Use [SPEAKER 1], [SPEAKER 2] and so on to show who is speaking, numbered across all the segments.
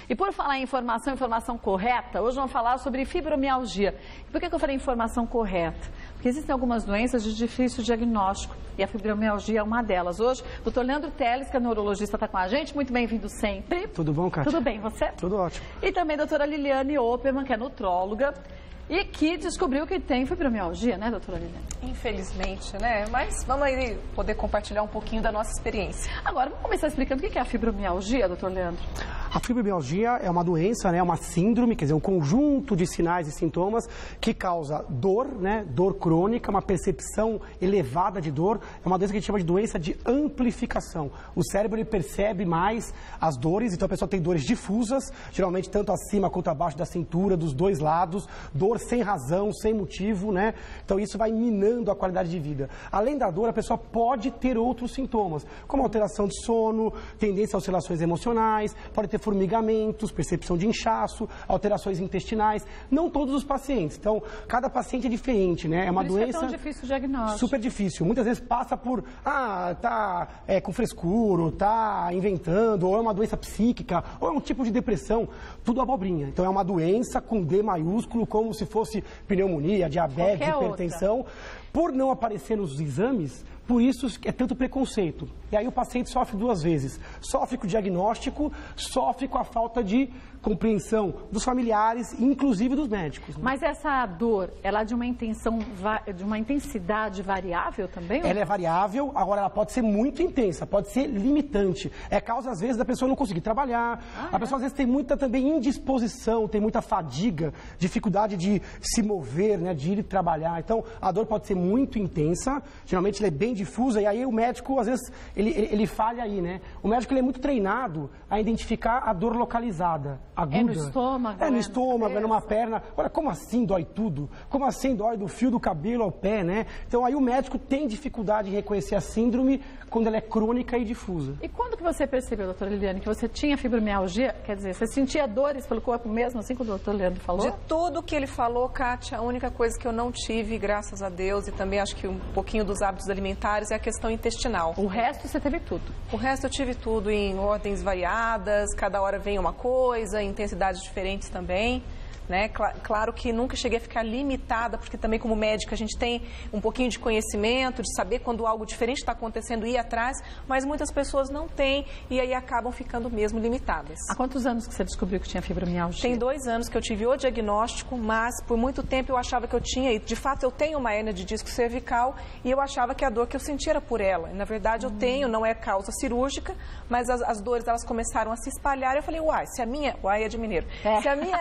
[SPEAKER 1] E por falar em informação correta, hoje vamos falar sobre fibromialgia. Por que eu falei informação correta? Porque existem algumas doenças de difícil diagnóstico e a fibromialgia é uma delas. Hoje, o Dr. Leandro Teles, que é neurologista, está com a gente. Muito bem-vindo sempre.
[SPEAKER 2] Tudo bom, Kátia?
[SPEAKER 1] Tudo bem, você?
[SPEAKER 2] Tudo ótimo.
[SPEAKER 1] E também a doutora Liliane Opperman, que é nutróloga e que descobriu que tem fibromialgia, né, doutora Liliane?
[SPEAKER 3] Infelizmente, né? Mas vamos aí poder compartilhar um pouquinho da nossa experiência.
[SPEAKER 1] Agora, vamos começar explicando o que é a fibromialgia, doutor Leandro?
[SPEAKER 2] A fibromialgia é uma doença, né, uma síndrome, quer dizer, um conjunto de sinais e sintomas que causa dor, né, dor crônica, uma percepção elevada de dor. É uma doença que a gente chama de doença de amplificação. O cérebro ele percebe mais as dores, então a pessoa tem dores difusas, geralmente tanto acima quanto abaixo da cintura, dos dois lados, dor sem razão, sem motivo, né? Então isso vai minando a qualidade de vida. Além da dor, a pessoa pode ter outros sintomas, como alteração de sono, tendência a oscilações emocionais, pode ter formigamentos, percepção de inchaço, alterações intestinais. Não todos os pacientes. Então, cada paciente é diferente, né? É uma doença...
[SPEAKER 1] É tão difícil o diagnóstico.
[SPEAKER 2] Super difícil. Muitas vezes passa por, tá com frescura, tá inventando, ou é uma doença psíquica, ou é um tipo de depressão. Tudo abobrinha. Então, é uma doença com D maiúsculo, como se fosse pneumonia, diabetes, hipertensão. Por não aparecer nos exames, por isso é tanto preconceito. E aí o paciente sofre duas vezes. Sofre com o diagnóstico, sofre com a falta de compreensão dos familiares, inclusive dos médicos. Né?
[SPEAKER 1] Mas essa dor, ela é de uma intensidade variável também?
[SPEAKER 2] Ela é variável, agora ela pode ser muito intensa, pode ser limitante. É causa, às vezes, da pessoa não conseguir trabalhar. A pessoa, às vezes, tem muita também indisposição, tem muita fadiga, dificuldade de se mover, né, de ir trabalhar. Então, a dor pode ser muito intensa, geralmente ela é bem difusa, e aí o médico, às vezes, ele falha aí, né? O médico ele é muito treinado a identificar a dor localizada, aguda.
[SPEAKER 1] É no estômago?
[SPEAKER 2] É no estômago, é numa perna. Agora, como assim dói tudo? Como assim dói do fio do cabelo ao pé, né? Então, aí o médico tem dificuldade em reconhecer a síndrome quando ela é crônica e difusa.
[SPEAKER 1] E quando que você percebeu, doutora Liliane, que você tinha fibromialgia? Quer dizer, você sentia dores pelo corpo mesmo, assim como o doutor Leandro falou?
[SPEAKER 3] De tudo que ele falou, Kátia, a única coisa que eu não tive, graças a Deus, e também acho que um pouquinho dos hábitos alimentares, é a questão intestinal.
[SPEAKER 1] O resto você teve tudo?
[SPEAKER 3] O resto eu tive tudo em ordens variadas, cada hora vem uma coisa, intensidades diferentes também. Né? Claro que nunca cheguei a ficar limitada, porque também como médica a gente tem um pouquinho de conhecimento, de saber quando algo diferente está acontecendo e ir atrás, mas muitas pessoas não têm e aí acabam ficando mesmo limitadas.
[SPEAKER 1] Há quantos anos que você descobriu que tinha fibromialgia?
[SPEAKER 3] Tem 2 anos que eu tive o diagnóstico, mas por muito tempo eu achava que eu tinha, e de fato eu tenho uma hérnia de disco cervical e eu achava que a dor que eu sentia era por ela. E, na verdade eu tenho, não é causa cirúrgica, mas as dores elas começaram a se espalhar e eu falei, se a minha é de mineiro, se a minha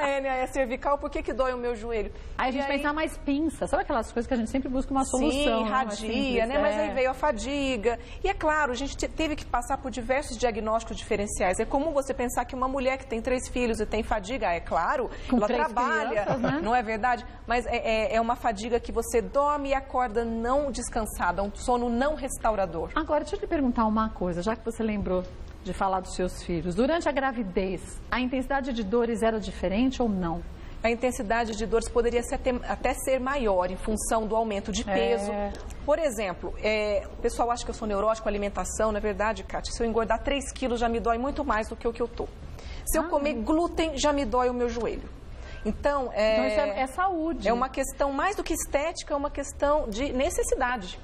[SPEAKER 3] hérnia é cervical, por que dói o meu joelho?
[SPEAKER 1] Aí a gente pensa mais pinça, sabe aquelas coisas que a gente sempre busca uma solução?
[SPEAKER 3] Sim, radia, né? Mas aí veio a fadiga. E é claro, a gente teve que passar por diversos diagnósticos diferenciais. É comum você pensar que uma mulher que tem 3 filhos e tem fadiga, é claro,
[SPEAKER 1] com
[SPEAKER 3] ela trabalha,
[SPEAKER 1] crianças, né?
[SPEAKER 3] Não é verdade? Mas é uma fadiga que você dorme e acorda não descansada, um sono não restaurador.
[SPEAKER 1] Agora, deixa eu te perguntar uma coisa, já que você lembrou de falar dos seus filhos. Durante a gravidez, a intensidade de dores era diferente ou não?
[SPEAKER 3] A intensidade de dores poderia até ser maior em função do aumento de peso. Por exemplo, o pessoal acha que eu sou neurótico com alimentação. Na verdade, Kátia, se eu engordar 3 quilos já me dói muito mais do que o que eu tô. Se eu comer glúten, já me dói o meu joelho. Então,
[SPEAKER 1] isso é saúde.
[SPEAKER 3] É uma questão mais do que estética, é uma questão de necessidade.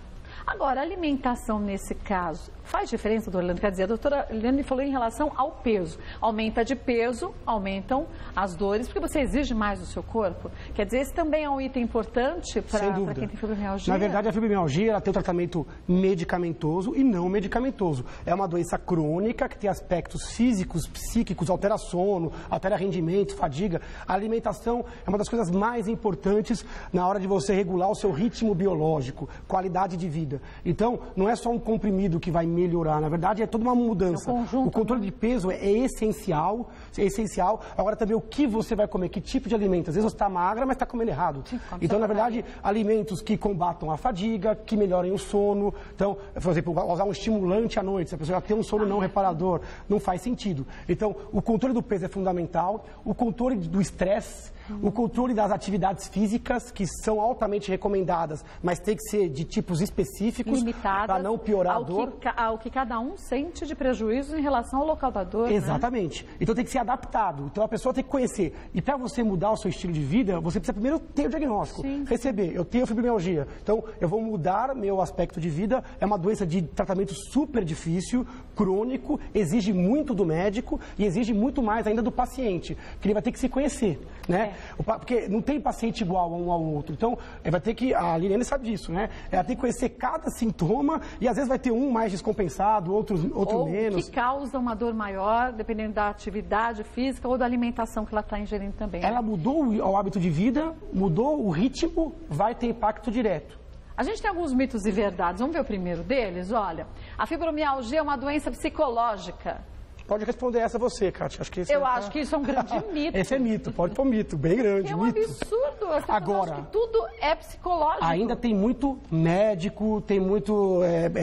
[SPEAKER 1] Agora, a alimentação nesse caso faz diferença, doutora Leandro? Quer dizer, a doutora Leandro falou em relação ao peso. Aumenta de peso, aumentam as dores, porque você exige mais do seu corpo. Quer dizer, esse também é um item importante para quem tem fibromialgia?
[SPEAKER 2] Na verdade, a fibromialgia ela tem um tratamento medicamentoso e não medicamentoso. É uma doença crônica que tem aspectos físicos, psíquicos, altera sono, altera rendimento, fadiga. A alimentação é uma das coisas mais importantes na hora de você regular o seu ritmo biológico, qualidade de vida. Então, não é só um comprimido que vai melhorar, na verdade é toda uma mudança. O controle de peso é essencial, Agora também o que você vai comer, que tipo de alimento. Às vezes você está magra, mas está comendo errado. Então, na verdade, alimentos que combatam a fadiga, que melhorem o sono. Então, por exemplo, usar um estimulante à noite, se a pessoa já tem um sono não reparador, não faz sentido. Então, o controle do peso é fundamental, o controle do estresse, O controle das atividades físicas, que são altamente recomendadas, mas tem que ser de tipos específicos para não piorar a dor.
[SPEAKER 1] Ao que cada um sente de prejuízo em relação ao local da dor.
[SPEAKER 2] Exatamente.
[SPEAKER 1] Né?
[SPEAKER 2] Então tem que ser adaptado. Então a pessoa tem que conhecer. E para você mudar o seu estilo de vida, você precisa primeiro ter o diagnóstico.
[SPEAKER 1] Sim.
[SPEAKER 2] Receber. Eu tenho fibromialgia. Então eu vou mudar meu aspecto de vida. É uma doença de tratamento super difícil, crônico, exige muito do médico e exige muito mais ainda do paciente, que ele vai ter que se conhecer, né? Porque não tem paciente igual um ao outro. Então, vai ter que, a Liliane sabe disso, né? Ela tem que conhecer cada sintoma e às vezes vai ter um mais descompensado, outro menos.
[SPEAKER 1] Que causa uma dor maior, dependendo da atividade física ou da alimentação que ela está ingerindo também.
[SPEAKER 2] Ela mudou o hábito de vida, mudou o ritmo, vai ter impacto direto.
[SPEAKER 1] A gente tem alguns mitos e verdades. Vamos ver o primeiro deles? Olha, a fibromialgia é uma doença psicológica.
[SPEAKER 2] Pode responder essa você, Kátia. Acho que
[SPEAKER 1] acho que isso é um grande mito.
[SPEAKER 2] Esse é mito, pode pôr mito, bem grande,
[SPEAKER 1] é um
[SPEAKER 2] mito.
[SPEAKER 1] Absurdo.
[SPEAKER 2] Agora,
[SPEAKER 1] que tudo é psicológico.
[SPEAKER 2] Ainda tem muito médico, tem muito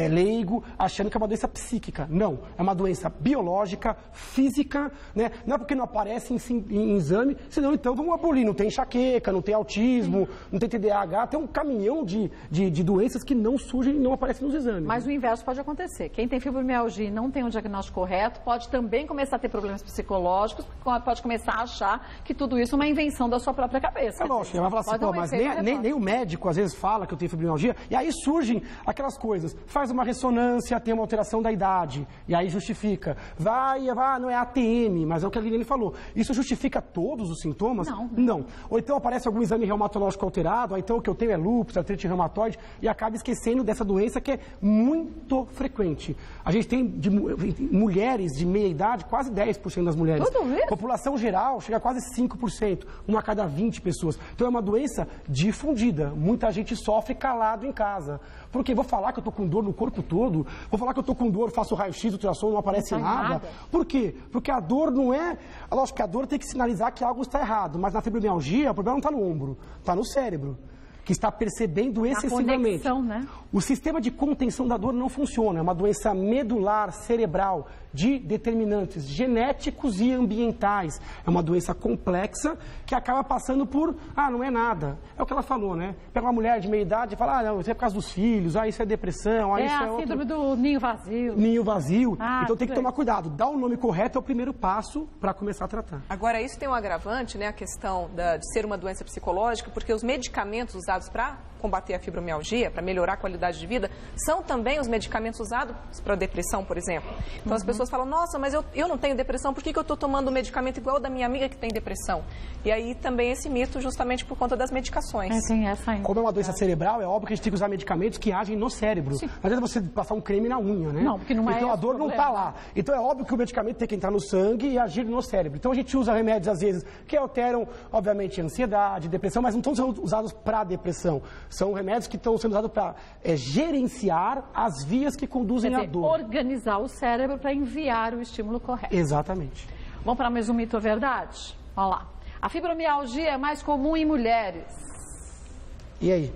[SPEAKER 2] leigo achando que é uma doença psíquica. Não, é uma doença biológica, física, né? Não é porque não aparece em exame, senão então vamos abolir. Não tem enxaqueca, não tem autismo, não tem TDAH, tem um caminhão de doenças que não surgem e não aparecem nos exames.
[SPEAKER 1] Mas o inverso pode acontecer. Quem tem fibromialgia e não tem um diagnóstico correto pode também começar a ter problemas psicológicos, pode começar a achar que tudo isso é uma invenção da sua própria cabeça.
[SPEAKER 2] É lógico, ela vai falar assim, pô, mas nem o médico às vezes fala que eu tenho fibromialgia, e aí surgem aquelas coisas, faz uma ressonância, tem uma alteração da idade, e aí justifica. Não é ATM, mas é o que a Liliane falou. Isso justifica todos os sintomas? Não. Ou então aparece algum exame reumatológico alterado, ou então o que eu tenho é lúpus, artrite reumatoide, e acaba esquecendo dessa doença que é muito frequente. A gente tem mulheres de meia idade, quase 10% das mulheres.
[SPEAKER 1] Tudo isso?
[SPEAKER 2] População geral chega a quase 5%, uma a cada 20 pessoas. Então é uma doença difundida. Muita gente sofre calado em casa. Porque vou falar que eu estou com dor no corpo todo, vou falar que eu estou com dor, faço raio-x, ultrassom, não aparece nada. Por quê? Porque a dor não é... Lógico que a dor tem que sinalizar que algo está errado, mas na fibromialgia o problema não está no ombro, está no cérebro, que está percebendo excessivamente.
[SPEAKER 1] Conexão, né?
[SPEAKER 2] O sistema de contenção da dor não funciona. É uma doença medular cerebral de determinantes genéticos e ambientais. É uma doença complexa que acaba passando por, não é nada. É o que ela falou, né? Pega uma mulher de meia idade e fala, não, isso é por causa dos filhos, isso é depressão, isso é
[SPEAKER 1] a síndrome do ninho vazio.
[SPEAKER 2] Ninho vazio. Então tem que tomar cuidado. Dar o nome correto é o primeiro passo para começar a tratar.
[SPEAKER 3] Agora, isso tem um agravante, né? A questão de ser uma doença psicológica, porque os medicamentos usados para combater a fibromialgia, para melhorar a qualidade de vida, são também os medicamentos usados para depressão, por exemplo. Então as pessoas falam, nossa, mas eu não tenho depressão, por que eu estou tomando um medicamento igual ao da minha amiga que tem depressão? E aí também esse mito justamente por conta das medicações.
[SPEAKER 2] Como é uma doença cerebral, é óbvio que a gente tem que usar medicamentos que agem no cérebro. Sim. Não adianta você passar um creme na unha, né?
[SPEAKER 1] Não, porque não é
[SPEAKER 2] então a dor não está lá. Então é óbvio que o medicamento tem que entrar no sangue e agir no cérebro. Então a gente usa remédios, às vezes, que alteram, obviamente, a ansiedade, depressão, mas não estão sendo usados para depressão. São remédios que estão sendo usados para gerenciar as vias que conduzem à dor.
[SPEAKER 1] Organizar o cérebro para enviar o estímulo correto.
[SPEAKER 2] Exatamente.
[SPEAKER 1] Vamos para mais um mito ou verdade? Olha lá. A fibromialgia é mais comum em mulheres.
[SPEAKER 2] E aí?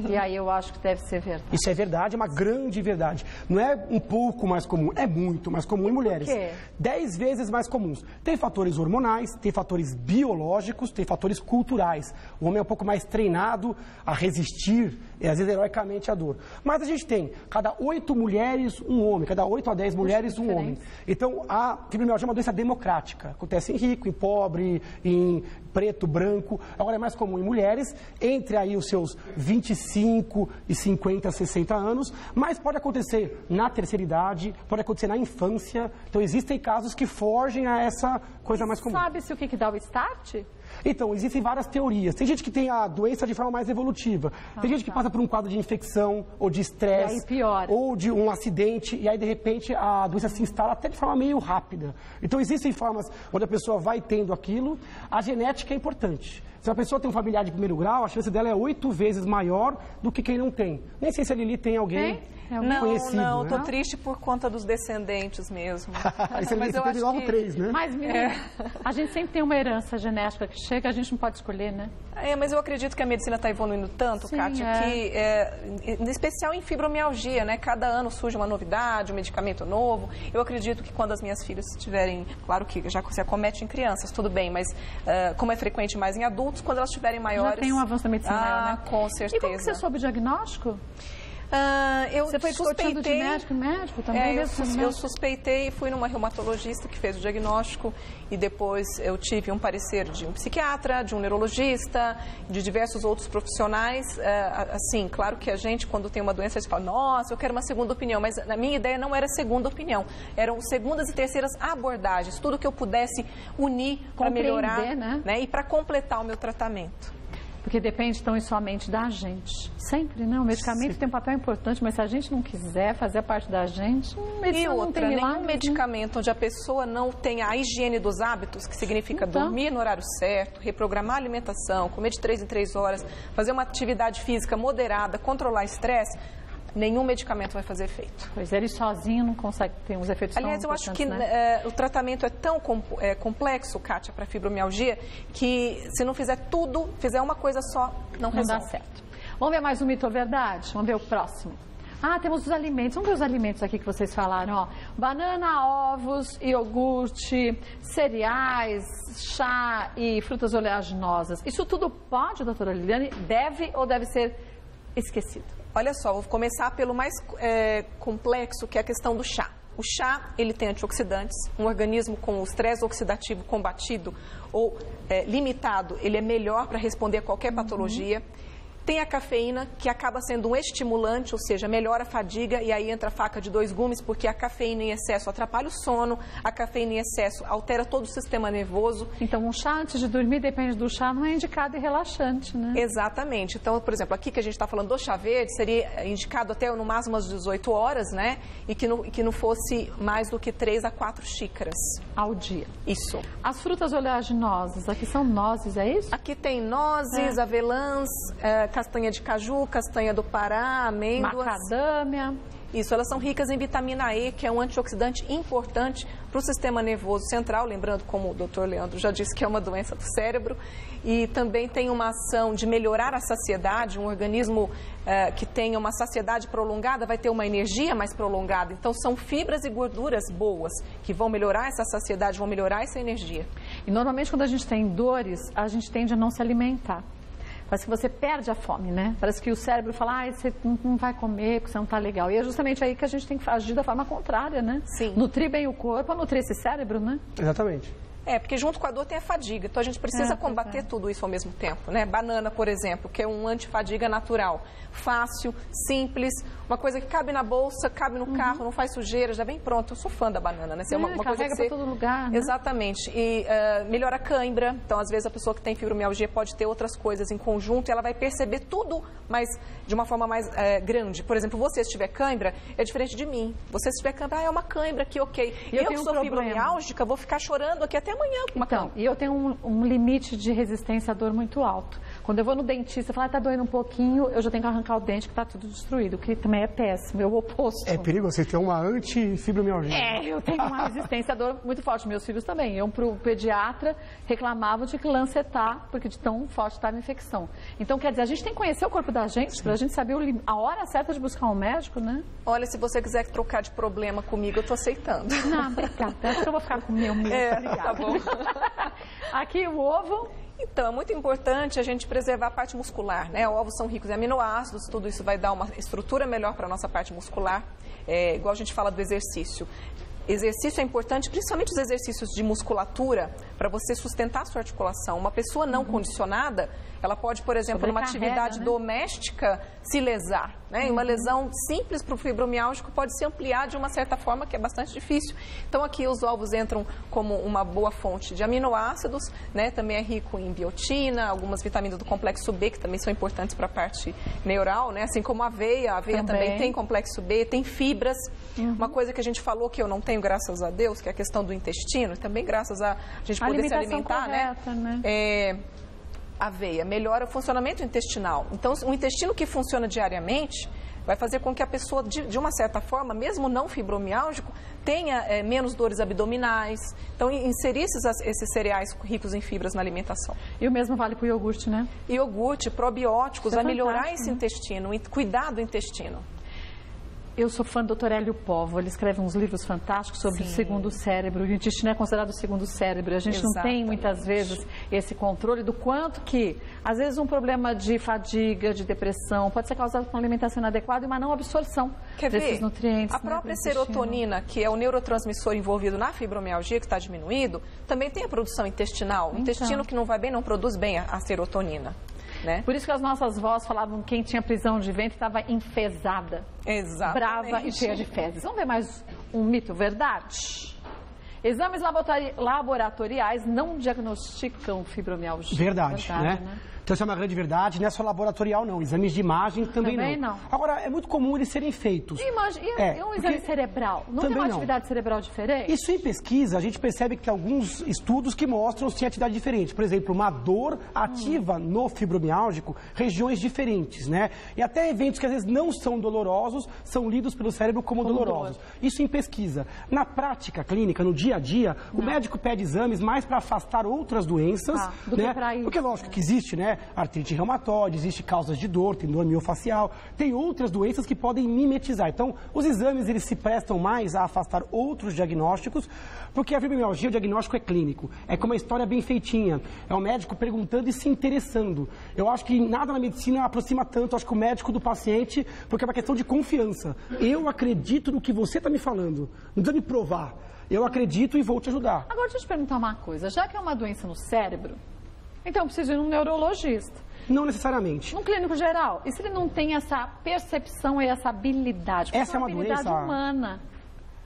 [SPEAKER 1] E aí eu acho que deve ser verdade.
[SPEAKER 2] Isso é verdade, é uma grande verdade. Não é um pouco mais comum, é muito mais comum em mulheres.
[SPEAKER 1] Por quê?
[SPEAKER 2] 10 vezes mais comuns. Tem fatores hormonais, tem fatores biológicos, tem fatores culturais. O homem é um pouco mais treinado a resistir, às vezes heroicamente, à dor. Mas a gente tem cada 8 mulheres, um homem. Cada 8 a 10 mulheres, um homem. Então, a fibromialgia é uma doença democrática. Acontece em rico, em pobre, em preto, branco. Agora é mais comum em mulheres, entre aí os seus 25 e 50, 60 anos, mas pode acontecer na terceira idade, pode acontecer na infância. Então existem casos que fogem a essa coisa mais comum.
[SPEAKER 1] Sabe-se o que dá o start?
[SPEAKER 2] Então, existem várias teorias. Tem gente que tem a doença de forma mais evolutiva. Tem gente que passa por um quadro de infecção, ou de estresse, ou de um acidente, e aí, de repente, a doença se instala até de forma meio rápida. Então, existem formas onde a pessoa vai tendo aquilo. A genética é importante. Se a pessoa tem um familiar de primeiro grau, a chance dela é 8 vezes maior do que quem não tem. Nem sei se a Lili tem alguém conhecido.
[SPEAKER 3] Não,
[SPEAKER 2] né?
[SPEAKER 3] tô triste por conta dos descendentes mesmo.
[SPEAKER 2] Aí você teve logo 3, né?
[SPEAKER 1] Mas, menina, a gente sempre tem uma herança genética que chega que a gente não pode escolher, né?
[SPEAKER 3] Mas eu acredito que a medicina está evoluindo tanto,
[SPEAKER 1] Sim,
[SPEAKER 3] Kátia, que, em especial em fibromialgia, né? Cada ano surge uma novidade, um medicamento novo. Eu acredito que quando as minhas filhas tiverem, claro que já se acomete em crianças, tudo bem, mas como é frequente mais em adultos, quando elas tiverem maiores...
[SPEAKER 1] Já tem um avanço da medicina maior, né?
[SPEAKER 3] Com certeza.
[SPEAKER 1] E como que você soube o diagnóstico? Você foi discutindo de médico também?
[SPEAKER 3] Eu suspeitei e fui numa reumatologista que fez o diagnóstico e depois eu tive um parecer de um psiquiatra, de um neurologista, de diversos outros profissionais. Assim, claro que a gente, quando tem uma doença, a gente fala, nossa, eu quero uma segunda opinião, mas a minha ideia não era segunda opinião, eram segundas e terceiras abordagens, tudo que eu pudesse unir para melhorar, né? E para completar o meu tratamento.
[SPEAKER 1] Porque depende tão somente da gente. Sempre, né? O medicamento tem um papel importante, mas se a gente não quiser fazer parte da gente,
[SPEAKER 3] e outra, nenhum medicamento onde a pessoa não tenha a higiene dos hábitos, que significa dormir no horário certo, reprogramar a alimentação, comer de 3 em 3 horas, fazer uma atividade física moderada, controlar estresse, nenhum medicamento vai fazer efeito.
[SPEAKER 1] Pois ele sozinho não consegue ter uns efeitos tão importantes,
[SPEAKER 3] eu acho que o tratamento é tão complexo, Kátia, para fibromialgia, que se não fizer tudo, fizer uma coisa só, não resolve.
[SPEAKER 1] Dá certo. Vamos ver mais um mito ou verdade? Vamos ver o próximo. Temos os alimentos. Vamos ver os alimentos aqui que vocês falaram, ó. Banana, ovos, iogurte, cereais, chá e frutas oleaginosas. Isso tudo pode, doutora Liliane, deve ou deve ser esquecido?
[SPEAKER 3] Olha só, vou começar pelo mais complexo, que é a questão do chá. O chá, ele tem antioxidantes, um organismo com o estresse oxidativo combatido ou limitado, ele é melhor para responder a qualquer patologia. Tem a cafeína, que acaba sendo um estimulante, ou seja, melhora a fadiga, e aí entra a faca de 2 gumes, porque a cafeína em excesso atrapalha o sono, a cafeína em excesso altera todo o sistema nervoso.
[SPEAKER 1] Então, um chá antes de dormir, depende do chá, não é indicado e relaxante, né?
[SPEAKER 3] Exatamente. Então, por exemplo, aqui que a gente está falando do chá verde, seria indicado até no máximo às 18 horas, né? E que não fosse mais do que 3 a 4 xícaras.
[SPEAKER 1] Ao dia.
[SPEAKER 3] Isso.
[SPEAKER 1] As frutas oleaginosas, aqui são nozes, é isso?
[SPEAKER 3] Aqui tem nozes, avelãs, castanha de caju, castanha do Pará, amêndoas.
[SPEAKER 1] Macadâmia.
[SPEAKER 3] Isso, elas são ricas em vitamina E, que é um antioxidante importante para o sistema nervoso central, lembrando, como o doutor Leandro já disse, que é uma doença do cérebro, e também tem uma ação de melhorar a saciedade. Um organismo que tenha uma saciedade prolongada vai ter uma energia mais prolongada. Então, são fibras e gorduras boas que vão melhorar essa saciedade, vão melhorar essa energia.
[SPEAKER 1] E normalmente, quando a gente tem dores, a gente tende a não se alimentar. Parece que você perde a fome, né? Parece que o cérebro fala, você não vai comer porque você não está legal. E é justamente aí que a gente tem que agir da forma contrária, né?
[SPEAKER 3] Sim.
[SPEAKER 1] Nutrir bem o corpo, nutrir esse cérebro, né?
[SPEAKER 2] Exatamente.
[SPEAKER 3] Porque junto com a dor tem a fadiga. Então, a gente precisa combater tudo isso ao mesmo tempo, né? Banana, por exemplo, que é um antifadiga natural. Fácil, simples, uma coisa que cabe na bolsa, cabe no carro, não faz sujeira, já vem pronto. Eu sou fã da banana, né? Uma coisa que
[SPEAKER 1] para todo lugar, né?
[SPEAKER 3] Exatamente. E melhora a cãibra. Então, às vezes, a pessoa que tem fibromialgia pode ter outras coisas em conjunto e ela vai perceber tudo, mas de uma forma mais grande. Por exemplo, você, se tiver cãibra, é diferente de mim. Você, se tiver cãibra, é uma cãibra aqui, ok. Eu que sou fibromiálgica, vou ficar chorando aqui até amanhã com uma cãibra.
[SPEAKER 1] E eu tenho um limite de resistência à dor muito alto. Quando eu vou no dentista e falo, tá doendo um pouquinho, eu já tenho que arrancar o dente que tá tudo destruído, o que também é péssimo, é o oposto.
[SPEAKER 2] É perigoso, você tem uma antifibromialgia.
[SPEAKER 1] Eu tenho uma resistência à dor muito forte, meus filhos também. Eu, pro pediatra, reclamavam de que lancetar, porque de tão forte estava a infecção. Então, quer dizer, a gente tem que conhecer o corpo da gente, pra gente saber a hora certa de buscar um médico, né?
[SPEAKER 3] Olha, se você quiser trocar de problema comigo, eu tô aceitando.
[SPEAKER 1] Não, obrigada. Acho que eu vou ficar com o meu mesmo, obrigada.
[SPEAKER 3] Tá bom.
[SPEAKER 1] Aqui o ovo.
[SPEAKER 3] Então, é muito importante a gente preservar a parte muscular, né? Ovos são ricos em aminoácidos, tudo isso vai dar uma estrutura melhor para a nossa parte muscular. Igual a gente fala do exercício. Exercício é importante, principalmente os exercícios de musculatura, para você sustentar a sua articulação. Uma pessoa não condicionada, ela pode, por exemplo, numa atividade doméstica, se lesar, né? E uma lesão simples para o fibromiálgico pode se ampliar de uma certa forma, que é bastante difícil. Então, aqui os ovos entram como uma boa fonte de aminoácidos, né? Também é rico em biotina, algumas vitaminas do complexo B, que também são importantes para a parte neural, né? Assim como a aveia também tem complexo B, tem fibras. Uma coisa que a gente falou que eu não tenho, graças a Deus, que é a questão do intestino, também graças a gente poder se alimentar,
[SPEAKER 1] correta, né?
[SPEAKER 3] Aveia melhora o funcionamento intestinal. Então, um intestino que funciona diariamente vai fazer com que a pessoa, de uma certa forma, mesmo não fibromiálgico, tenha menos dores abdominais. Então, inserir esses cereais ricos em fibras na alimentação.
[SPEAKER 1] E o mesmo vale para o iogurte, né?
[SPEAKER 3] Iogurte, probióticos, vai melhorar esse
[SPEAKER 1] né?
[SPEAKER 3] intestino, cuidar do intestino.
[SPEAKER 1] Eu sou fã do Dr. Hélio Póvoa, ele escreve uns livros fantásticos sobre o segundo cérebro. O intestino é considerado o segundo cérebro. A gente não tem, muitas vezes, esse controle do quanto que, às vezes, um problema de fadiga, de depressão, pode ser causado por uma alimentação inadequada e uma não absorção desses nutrientes.
[SPEAKER 3] A própria serotonina, que é o neurotransmissor envolvido na fibromialgia, que está diminuído, também tem a produção intestinal. O intestino que não vai bem não produz bem a serotonina. Né?
[SPEAKER 1] Por isso que as nossas vós falavam que quem tinha prisão de ventre estava enfesada.
[SPEAKER 3] Exatamente.
[SPEAKER 1] Brava e cheia de fezes. Vamos ver mais um mito, verdade? Exames laboratoriais não diagnosticam fibromialgia.
[SPEAKER 2] Verdade, né? Então, isso é uma grande verdade. Não é só laboratorial, não. Exames de imagem também não. Agora, é muito comum eles serem feitos.
[SPEAKER 1] E um exame cerebral? Não tem uma atividade cerebral diferente?
[SPEAKER 2] Isso em pesquisa, a gente percebe que tem alguns estudos que mostram se tem atividade diferente. Por exemplo, uma dor ativa no fibromiálgico regiões diferentes, né? E até eventos que às vezes não são dolorosos, são lidos pelo cérebro como dolorosos. Isso em pesquisa. Na prática clínica, no dia a dia, o médico pede exames mais para afastar outras doenças,
[SPEAKER 1] do que para isso.
[SPEAKER 2] Porque lógico que existe, né? Artrite reumatoide, existe causas de dor, tem dor miofacial, tem outras doenças que podem mimetizar. Então, os exames eles se prestam mais a afastar outros diagnósticos, porque a fibromialgia, o diagnóstico é clínico. É como uma história bem feitinha. É o médico perguntando e se interessando. Eu acho que nada na medicina aproxima tanto, acho que o médico do paciente, porque é uma questão de confiança. Eu acredito no que você está me falando. Não precisa me provar. Eu acredito e vou te ajudar.
[SPEAKER 1] Agora, deixa eu te perguntar uma coisa. Já que é uma doença no cérebro, então precisa ir num neurologista.
[SPEAKER 2] Não necessariamente.
[SPEAKER 1] Num clínico geral. E se ele não tem essa percepção e essa habilidade?
[SPEAKER 2] Essa é uma
[SPEAKER 1] habilidade
[SPEAKER 2] doença
[SPEAKER 1] humana.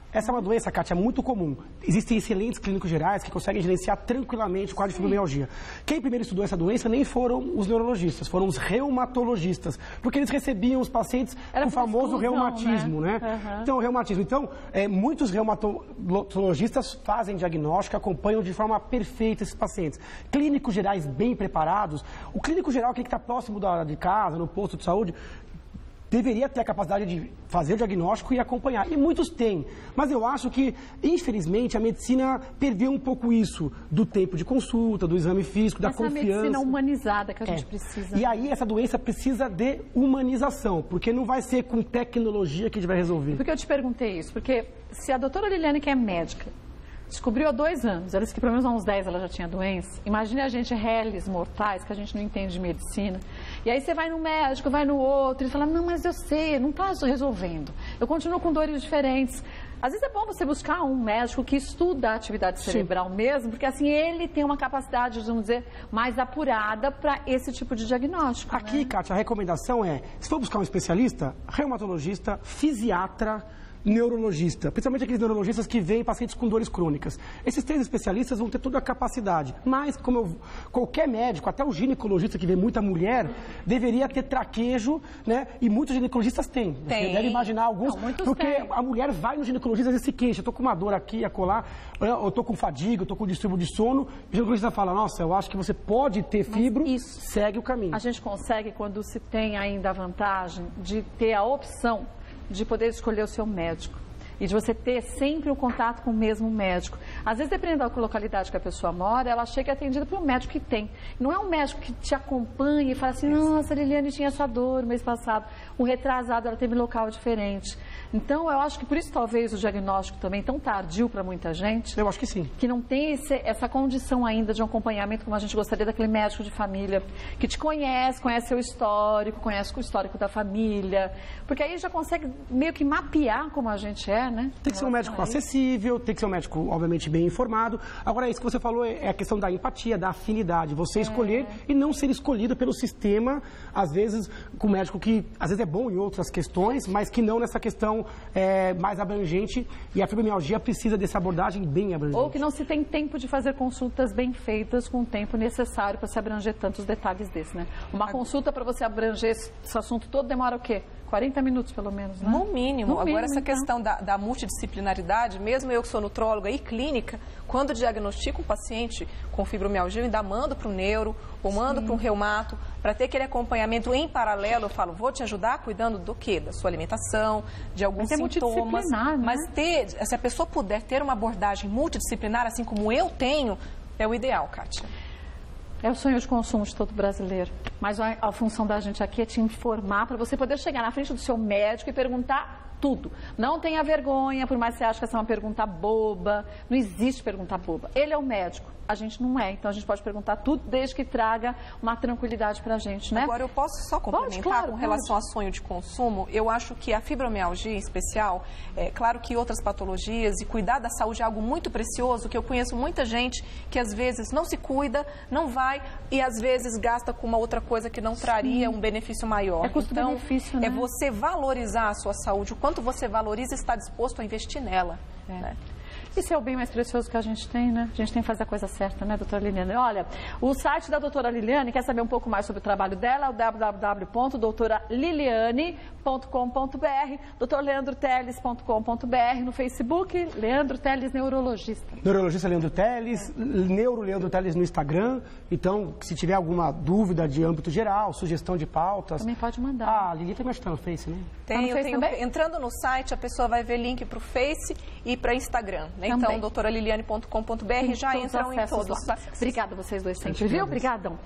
[SPEAKER 2] Essa é uma doença, Kátia, muito comum. Existem excelentes clínicos gerais que conseguem gerenciar tranquilamente o quadro de fibromialgia. Quem primeiro estudou essa doença nem foram os neurologistas, foram os reumatologistas, porque eles recebiam os pacientes com o famoso reumatismo, né? Então, reumatismo. Então, muitos reumatologistas fazem diagnóstico, acompanham de forma perfeita esses pacientes. Clínicos gerais bem preparados, o clínico geral, aquele que está próximo de casa, no posto de saúde, deveria ter a capacidade de fazer o diagnóstico e acompanhar. E muitos têm. Mas eu acho que, infelizmente, a medicina perdeu um pouco isso do tempo de consulta, do exame físico, da confiança.
[SPEAKER 1] Essa medicina humanizada que a gente precisa.
[SPEAKER 2] E aí, essa doença precisa de humanização, porque não vai ser com tecnologia que a gente vai resolver.
[SPEAKER 1] Por que eu te perguntei isso? Porque se a doutora Liliane, que é médica, descobriu há 2 anos, ela disse que pelo menos há uns 10 ela já tinha doença. Imagine a gente, réis mortais, que a gente não entende de medicina. E aí você vai no médico, vai no outro e fala, não, mas eu sei, não está resolvendo. Eu continuo com dores diferentes. Às vezes é bom você buscar um médico que estuda a atividade cerebral mesmo, porque assim ele tem uma capacidade, vamos dizer, mais apurada para esse tipo de diagnóstico.
[SPEAKER 2] Aqui, Kátia, a recomendação é, se for buscar um especialista, reumatologista, fisiatra, neurologista, principalmente aqueles neurologistas que veem pacientes com dores crônicas. Esses 3 especialistas vão ter toda a capacidade, mas qualquer médico, até o ginecologista que vê muita mulher, deveria ter traquejo, né? E muitos ginecologistas têm. Você deve imaginar alguns, porque a mulher vai no ginecologista e às vezes se queixa, eu tô com uma dor aqui, acolá, eu tô com fadiga, eu tô com distúrbio de sono, o ginecologista fala, nossa, eu acho que você pode ter fibro, segue o caminho.
[SPEAKER 1] A gente consegue quando se tem ainda a vantagem de ter a opção de poder escolher o seu médico e de você ter sempre o contato com o mesmo médico. Às vezes, dependendo da localidade que a pessoa mora, ela chega atendida por um médico que tem. Não é um médico que te acompanha e fala assim, nossa, a Liliane tinha essa dor no mês passado, um retrasado, ela teve um local diferente. Então, eu acho que por isso talvez o diagnóstico também tão tardio para muita gente.
[SPEAKER 2] Eu acho que sim.
[SPEAKER 1] Que não tem essa condição ainda de um acompanhamento como a gente gostaria daquele médico de família que te conhece seu histórico, conhece o histórico da família, porque aí já consegue meio que mapear como a gente é, né?
[SPEAKER 2] Tem que ser um médico acessível, tem que ser um médico, obviamente, bem informado. Agora, isso que você falou é a questão da empatia, da afinidade. Você escolher e não ser escolhido pelo sistema, às vezes, com um médico que, às vezes, é bom em outras questões, mas que não nessa questão mais abrangente. E a fibromialgia precisa dessa abordagem bem abrangente.
[SPEAKER 1] Ou que não se tem tempo de fazer consultas bem feitas com o tempo necessário para se abranger tantos detalhes desses, né? Uma consulta para você abranger esse assunto todo demora o quê? 40 minutos, pelo menos, né?
[SPEAKER 3] No mínimo. Agora, essa questão da da multidisciplinaridade, mesmo eu que sou nutróloga e clínica, quando diagnostico um paciente com fibromialgia, eu ainda mando para o neuro ou mando para um reumato, para ter aquele acompanhamento em paralelo. Eu falo, vou te ajudar cuidando do quê? Da sua alimentação, de alguns sintomas.
[SPEAKER 1] Né?
[SPEAKER 3] Mas se a pessoa puder ter uma abordagem multidisciplinar, assim como eu tenho, é o ideal, Kátia.
[SPEAKER 1] É o sonho de consumo de todo brasileiro. Mas a função da gente aqui é te informar para você poder chegar na frente do seu médico e perguntar tudo. Não tenha vergonha, por mais que você ache que essa é uma pergunta boba. Não existe pergunta boba. Ele é o médico, a gente não é. Então a gente pode perguntar tudo desde que traga uma tranquilidade para a gente, né?
[SPEAKER 3] Agora eu posso só complementar
[SPEAKER 1] claro,
[SPEAKER 3] com relação a sonho de consumo. Eu acho que a fibromialgia em especial, claro que outras patologias e cuidar da saúde é algo muito precioso, que eu conheço muita gente que às vezes não se cuida, não vai e às vezes gasta com uma outra coisa que não traria um benefício maior.
[SPEAKER 1] É custo-benefício, né?
[SPEAKER 3] É você valorizar a sua saúde, o quanto você valoriza e está disposto a investir nela. Né?
[SPEAKER 1] Isso é o bem mais precioso que a gente tem, né? A gente tem que fazer a coisa certa, né, doutora Liliane? Olha, o site da doutora Liliane, quer saber um pouco mais sobre o trabalho dela, é o www.doutoraliliane.com.br, doutorleandroteles.com.br, no Facebook, Leandro Teles, neurologista.
[SPEAKER 2] Neurologista Leandro Teles, Neuro Leandro Teles no Instagram. Então, se tiver alguma dúvida de âmbito geral, sugestão de pautas...
[SPEAKER 1] Também pode mandar.
[SPEAKER 2] Ah, a Lili também está no Face, né?
[SPEAKER 3] Tenho. Entrando no site, a pessoa vai ver link para o Face e para Instagram, né? Então, doutoraliliane.com.br já entram em todos.
[SPEAKER 1] Obrigada a vocês dois sempre, viu? Obrigadão.